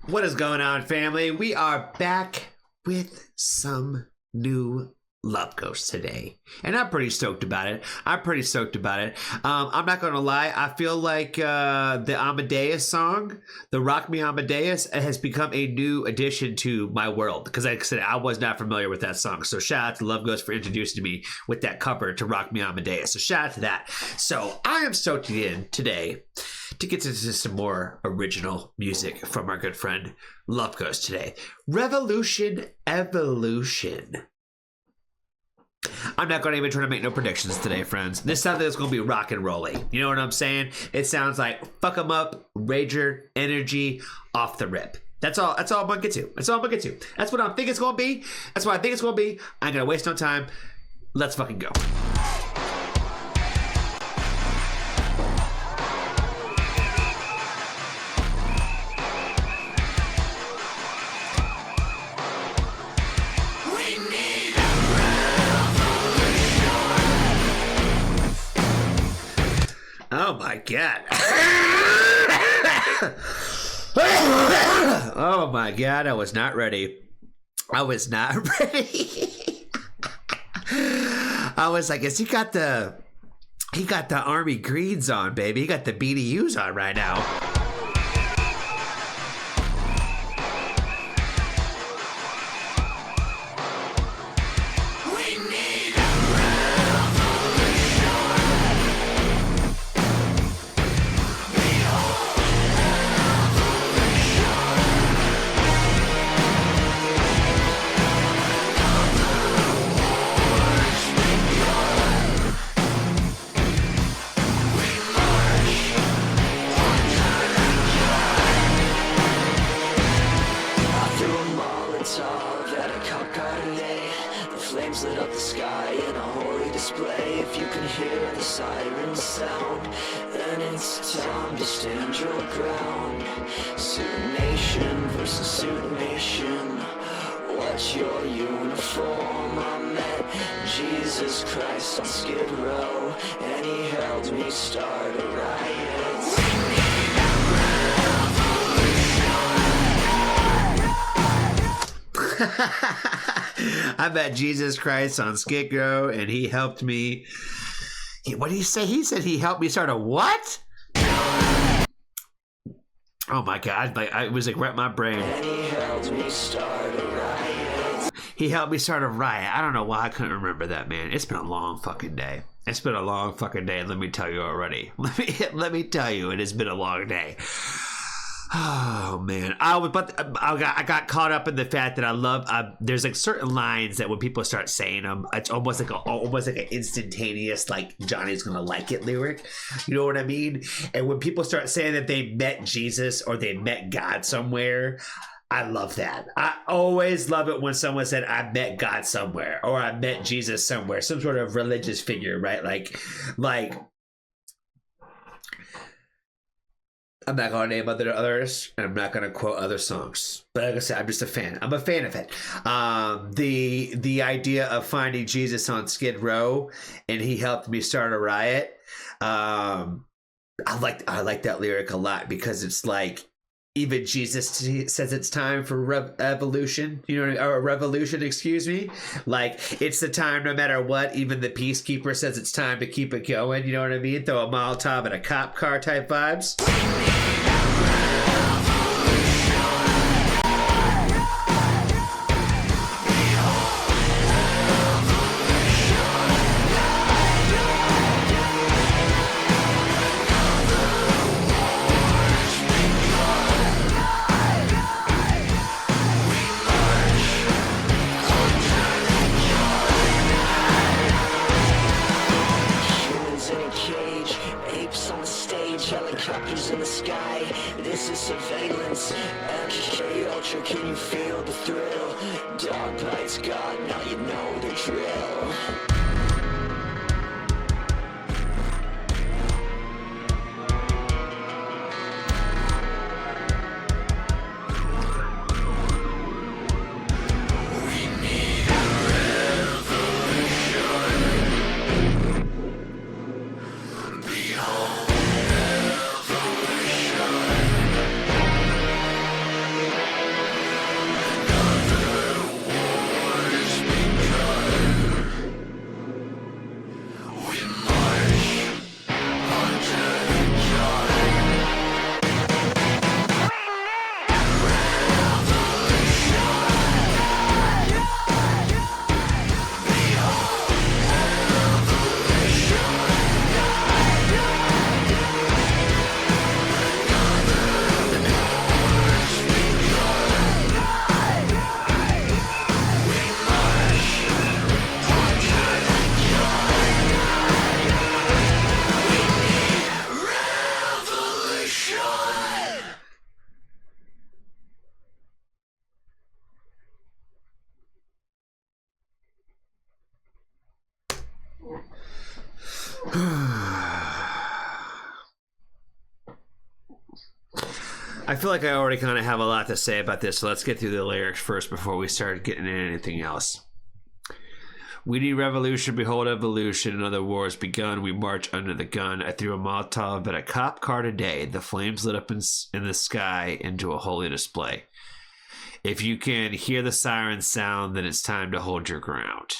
What is going on, family? We are back with some new Love Ghosts today, and I'm pretty stoked about it. I'm not gonna lie, I feel like the Amadeus song, the Rock Me Amadeus, has become a new addition to my world, because like I said, I was not familiar with that song. So shout out to Love Ghost for introducing me with that cover to Rock Me Amadeus. So shout out to that. So I am stoked to get in today to get into some more original music from our good friend Love Ghost today. Revolution Evolution. I'm not going to even try to make no predictions today, friends. This sounds like it's going to be rock and rolling. You know what I'm saying? It sounds like fuck 'em up, rager, energy, off the rip. That's all I'm going to get to. That's what I think it's going to be. That's what I think it's going to be. I ain't going to waste no time. Let's fucking go. Oh my god. Oh my god, I was not ready. I was like, he got the army greens on, baby. He got the BDUs on right now. MOLOTOV at a cop car today. The flames lit up the sky in a holy display. If you can hear the sirens sound, then it's time to stand your ground. Suit nation versus suit nation. What's your uniform? I met Jesus Christ on Skid Row, and he helped me start a riot. I met Jesus Christ on Skid Row, and he helped me. What did he say? He said he helped me start a what? Oh my god! Like I was like, wrecked my brain. And he helped me start a riot. He helped me start a riot. I don't know why I couldn't remember that, man. It's been a long fucking day. Let me tell you already. Let me tell you, it has been a long day. Oh man, I got caught up in the fact that there's like certain lines that when people start saying them, it's almost like an instantaneous like Johnny's gonna like it lyric. You know what I mean? And when people start saying that they met Jesus or they met God somewhere, I love that. I always love it when someone said I met God somewhere or I met Jesus somewhere, some sort of religious figure, right? Like. I'm not going to name others, and I'm not going to quote other songs. But like I said, I'm just a fan. I'm a fan of it. The idea of finding Jesus on Skid Row, and he helped me start a riot. I like that lyric a lot because it's like even Jesus says it's time for evolution, or revolution, excuse me. Like, it's the time no matter what. Even the peacekeeper says it's time to keep it going. You know what I mean? Throw a Molotov at a cop car type vibes. Helicopters in the sky, this is surveillance. MK Ultra, can you feel the thrill? Dog bites God, now you know the drill. I feel like I already kind of have a lot to say about this, so let's get through the lyrics first before we start getting into anything else. We need revolution, behold evolution. Another war has begun. We march under the gun. I threw a Molotov at a cop car today. The flames lit up in the sky into a holy display. If you can hear the siren sound, then it's time to hold your ground.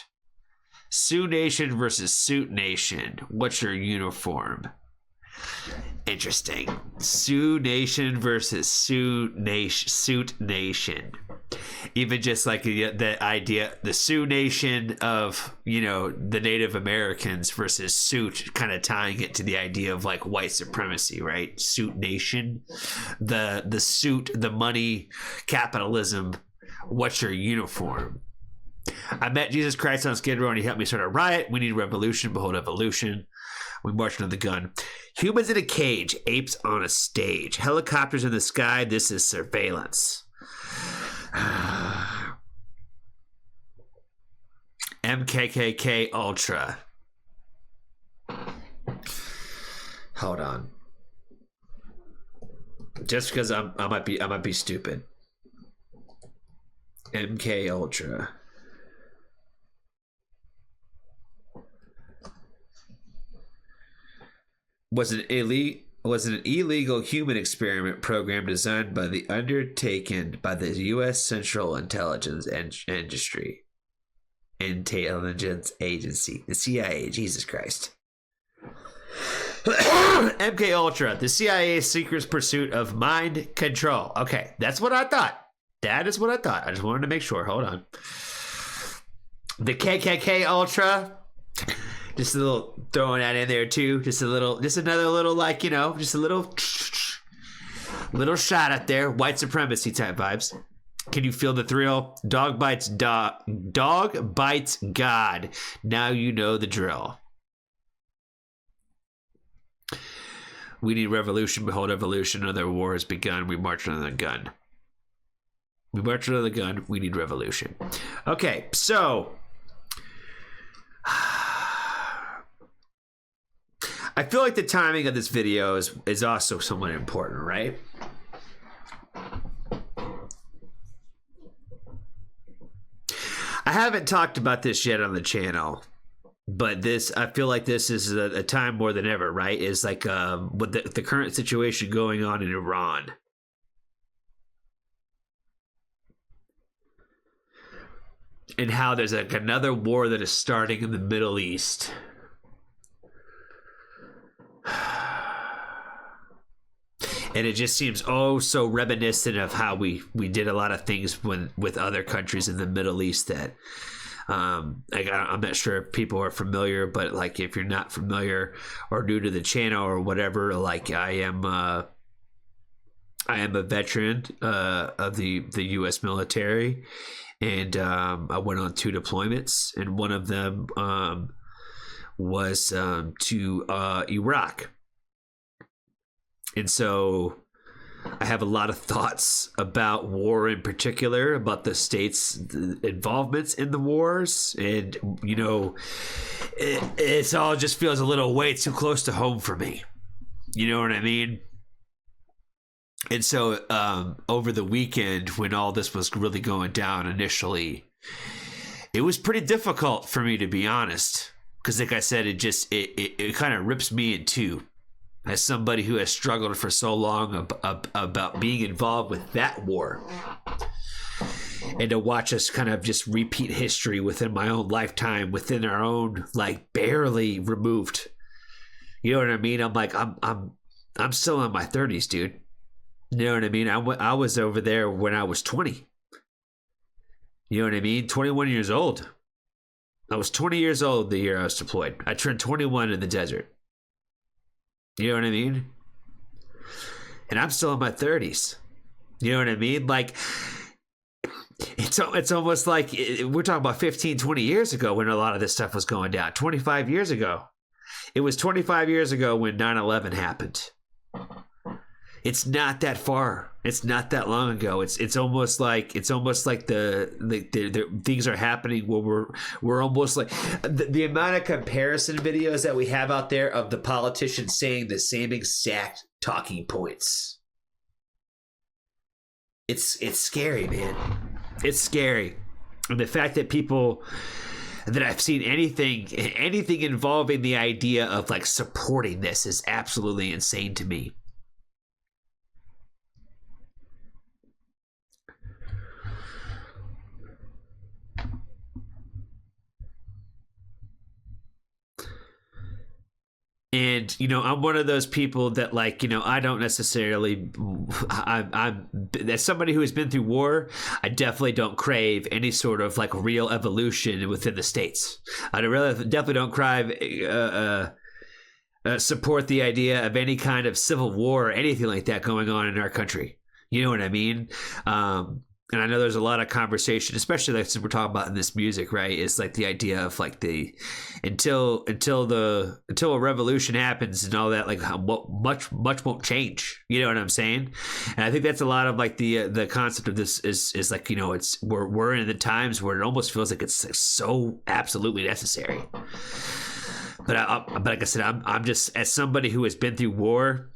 Sioux Nation versus Suit Nation. What's your uniform? Interesting. Sioux Nation versus Suit Nation. Even just like the idea, the Sioux Nation of, you know, the Native Americans versus Suit, kind of tying it to the idea of like white supremacy, right? Suit Nation, the suit, the money, capitalism. What's your uniform? I met Jesus Christ on Skid Row and he helped me start a riot. We need revolution, behold evolution. We marched under the gun. Humans in a cage, apes on a stage, helicopters in the sky. This is surveillance. MKKK Ultra. Hold on. Just because I might be stupid. MK Ultra. Was an illegal human experiment program designed by undertaken by the U.S. Central Intelligence Agency, the CIA. Jesus Christ. MK Ultra, the CIA's secret pursuit of mind control. Okay, that's what I thought. That is what I thought. I just wanted to make sure. Hold on. The KKK Ultra. Just a little throwing that in there too. Just another little, like, you know, just a little shot at there. White supremacy type vibes. Can you feel the thrill? Dog bites God. Now you know the drill. We need revolution. Behold evolution. Another war has begun. We march under the gun. We march under the gun. We need revolution. Okay, so I feel like the timing of this video is also somewhat important, right? I haven't talked about this yet on the channel, but I feel like this is a time more than ever, right? Is like with the current situation going on in Iran. And how there's like another war that is starting in the Middle East. And it just seems so reminiscent of how we did a lot of things with other countries in the Middle East that I'm not sure if people are familiar, but like if you're not familiar or new to the channel or whatever, like I am a veteran of the U.S. military, and I went on 2 deployments, and one of them was to Iraq. And so I have a lot of thoughts about war in particular, about the state's involvements in the wars. And, you know, it all just feels a little way too close to home for me. You know what I mean? And so over the weekend, when all this was really going down initially, it was pretty difficult for me, to be honest. Because like I said, it kind of rips me in two. As somebody who has struggled for so long about being involved with that war, and to watch us kind of just repeat history within my own lifetime, within our own, like, barely removed. You know what I mean? I'm like, I'm still in my 30s, dude. You know what I mean? I was over there when I was 20. You know what I mean? 21 years old. I was 20 years old the year I was deployed. I turned 21 in the desert. You know what I mean? And I'm still in my 30s. You know what I mean? Like, it's almost like we're talking about 15, 20 years ago when a lot of this stuff was going down. 25 years ago. It was 25 years ago when 9/11 happened. It's not that far. It's not that long ago. It's almost like the things are happening where we're almost like the amount of comparison videos that we have out there of the politicians saying the same exact talking points. it's scary, man. It's scary. And the fact that people that I've seen anything involving the idea of like supporting this is absolutely insane to me. And, you know, I'm one of those people that, like, you know, I don't necessarily, I'm as somebody who has been through war, I definitely don't crave any sort of like real evolution within the states. I definitely don't crave, support the idea of any kind of civil war or anything like that going on in our country. You know what I mean? And I know there's a lot of conversation, especially like since we're talking about in this music, right? Is like the idea of like the until a revolution happens and all that, like how much won't change. You know what I'm saying? And I think that's a lot of like the concept of this is like, you know, it's we're in the times where it almost feels like it's like so absolutely necessary. But like I said, I'm just, as somebody who has been through war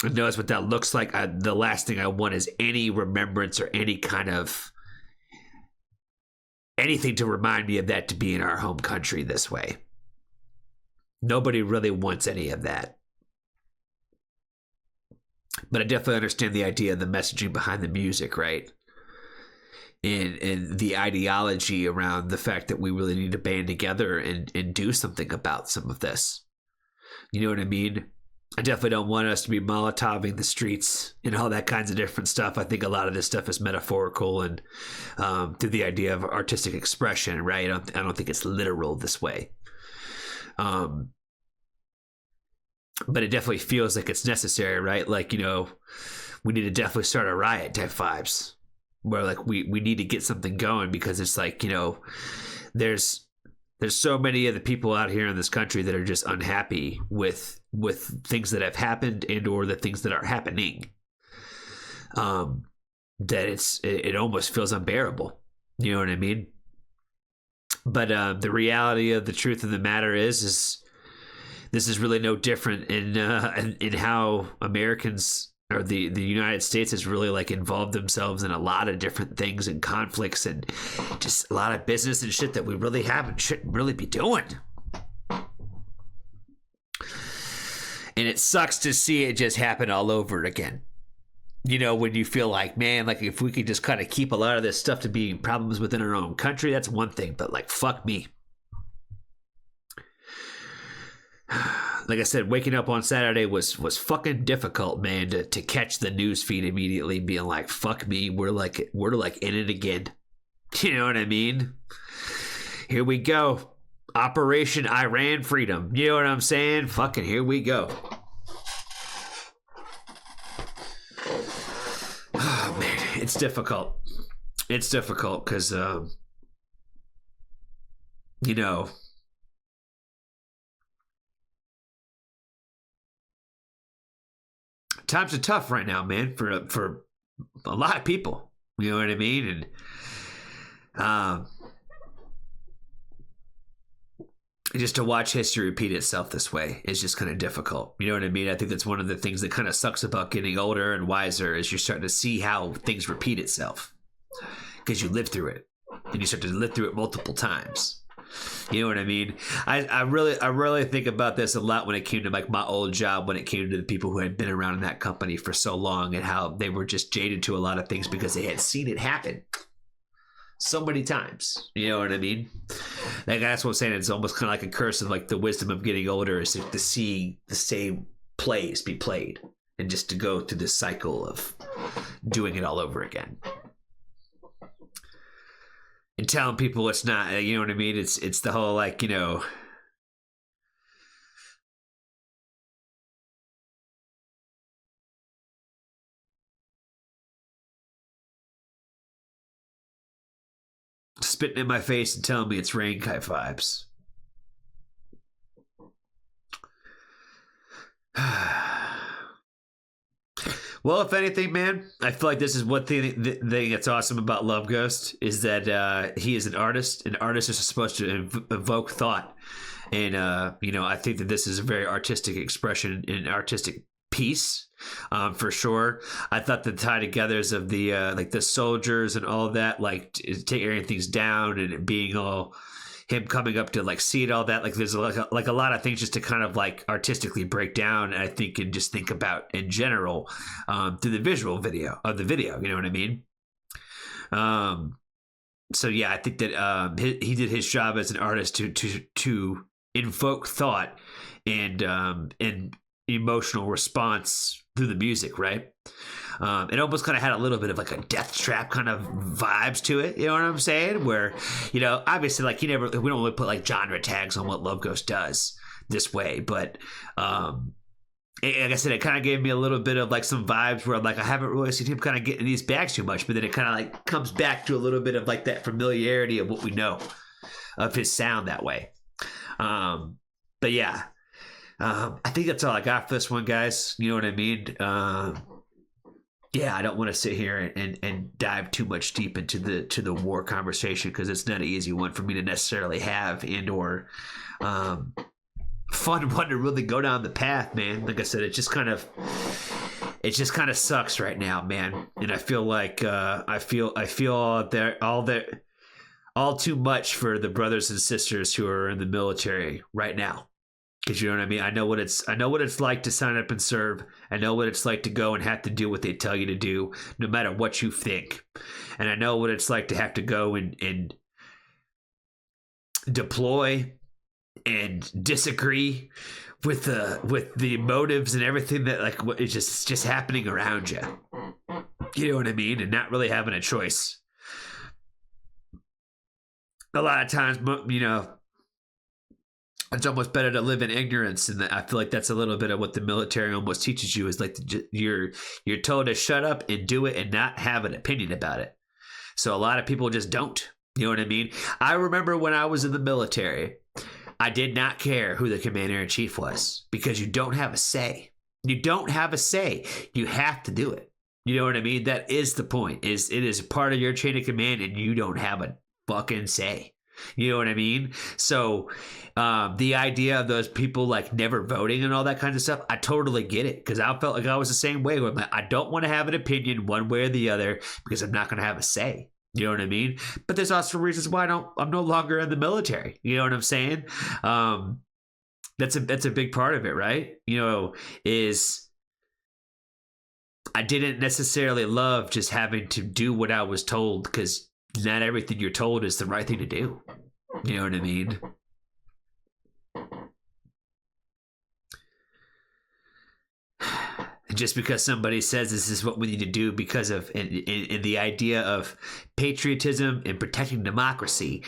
and knows what that looks like, the last thing I want is any remembrance or any kind of anything to remind me of that to be in our home country this way. Nobody really wants any of that. But I definitely understand the idea of the messaging behind the music, right? And the ideology around the fact that we really need to band together and do something about some of this. You know what I mean? I definitely don't want us to be Molotoving the streets and all that kinds of different stuff. I think a lot of this stuff is metaphorical and through the idea of artistic expression, right? I don't think it's literal this way. But it definitely feels like it's necessary, right? Like, you know, we need to definitely start a riot type vibes where like we need to get something going, because it's like, you know, there's so many of the people out here in this country that are just unhappy with things that have happened and or the things that are happening, that it almost feels unbearable. You know what I mean? But the reality of the truth of the matter is this is really no different in how Americans or the United States has really like involved themselves in a lot of different things and conflicts and just a lot of business and shit that we really shouldn't really be doing. And it sucks to see it just happen all over again. You know, when you feel like, man, like if we could just kind of keep a lot of this stuff to being problems within our own country, that's one thing. But like, fuck me. Like I said, waking up on Saturday was fucking difficult, man, to catch the news feed immediately, being like, fuck me, we're like in it again. You know what I mean? Here we go. Operation Iran Freedom. You know what I'm saying? Fucking here we go. Oh, man, it's difficult. It's difficult because, you know, times are tough right now, man, for a lot of people. You know what I mean? And just to watch history repeat itself this way is just kind of difficult. You know what I mean? I think that's one of the things that kind of sucks about getting older and wiser, is you're starting to see how things repeat itself because you live through it and you start to live through it multiple times. You know what I mean? I really think about this a lot when it came to like my old job, when it came to the people who had been around in that company for so long and how they were just jaded to a lot of things because they had seen it happen so many times. You know what I mean? Like, that's what I'm saying. It's almost kind of like a curse of like the wisdom of getting older, is to see the same plays be played and just to go through this cycle of doing it all over again. And telling people it's not, you know what I mean? It's the whole, like, you know, spitting in my face and telling me it's rain type vibes. Well, if anything, man, I feel like this is one thing that's awesome about Love Ghost, is that he is an artist, and artists are supposed to evoke thought. And, you know, I think that this is a very artistic expression and artistic piece, for sure. I thought the tie-togethers of the like the soldiers and all that, like taking things down and it being all him coming up to like see it, all that, like there's like a lot of things just to kind of like artistically break down, I think, and just think about in general through the visual video of the video. You know what I mean? So yeah, I think that he did his job as an artist to invoke thought and emotional response through the music, right? It almost kind of had a little bit of like a death trap kind of vibes to it. You know what I'm saying? Where, you know, obviously like we don't really put like genre tags on what Love Ghost does this way, but like I said, it kind of gave me a little bit of like some vibes where like I haven't really seen him kind of get in these bags too much, but then it kind of like comes back to a little bit of like that familiarity of what we know of his sound that way. But yeah, I think that's all I got for this one, guys. You know what I mean? Yeah, I don't want to sit here and dive too much deep into the war conversation because it's not an easy one for me to necessarily have and or fun one to really go down the path, man. Like I said, it just kind of sucks right now, man. And I feel like I feel all too much for the brothers and sisters who are in the military right now. Because you know what I mean? I know what it's like to sign up and serve. I know what it's like to go and have to do what they tell you to do, no matter what you think. And I know what it's like to have to go and deploy and disagree with the motives and everything that like what is just happening around you. You know what I mean? And not really having a choice. A lot of times, you know, it's almost better to live in ignorance, and I feel like that's a little bit of what the military almost teaches you is like you're told to shut up and do it and not have an opinion about it. So a lot of people just don't. You know what I mean? I remember when I was in the military, I did not care who the commander-in-chief was because you don't have a say. You don't have a say. You have to do it. You know what I mean? That is the point. It is part of your chain of command, and you don't have a fucking say. You know what I mean? So the idea of those people like never voting and all that kind of stuff, I totally get it because I felt like I was the same way. Where I don't want to have an opinion one way or the other because I'm not going to have a say. You know what I mean? But there's also reasons why I'm no longer in the military. You know what I'm saying? That's a big part of it, right? You know, is I didn't necessarily love just having to do what I was told because not everything you're told is the right thing to do. You know what I mean? Just because somebody says this is what we need to do because of in the idea of patriotism and protecting democracy,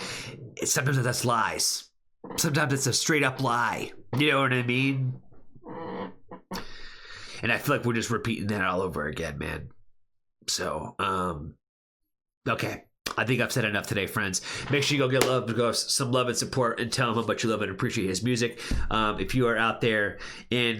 sometimes that's lies. Sometimes it's a straight up lie. You know what I mean? And I feel like we're just repeating that all over again, man. So, okay. I think I've said enough today, friends. Make sure you go some love and support and tell him how much you love and appreciate his music. If you are out there in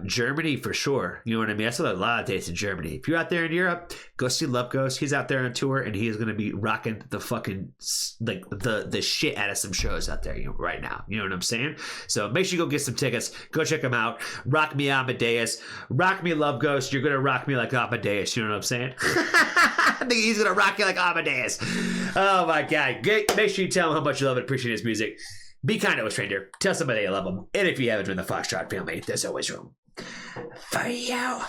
Germany, for sure. You know what I mean? I saw a lot of dates in Germany. If you're out there in Europe, go see Love Ghost. He's out there on tour, and he is going to be rocking the fucking like the shit out of some shows out there right now. You know what I'm saying? So make sure you go get some tickets. Go check him out. Rock me Amadeus. Rock me Love Ghost. You're going to rock me like Amadeus. You know what I'm saying? I think he's going to rock you like Amadeus. Oh my God. Make sure you tell him how much you love and appreciate his music. Be kind to a stranger. Tell somebody you love them. And if you haven't joined the Foxtrot family, there's always room for you.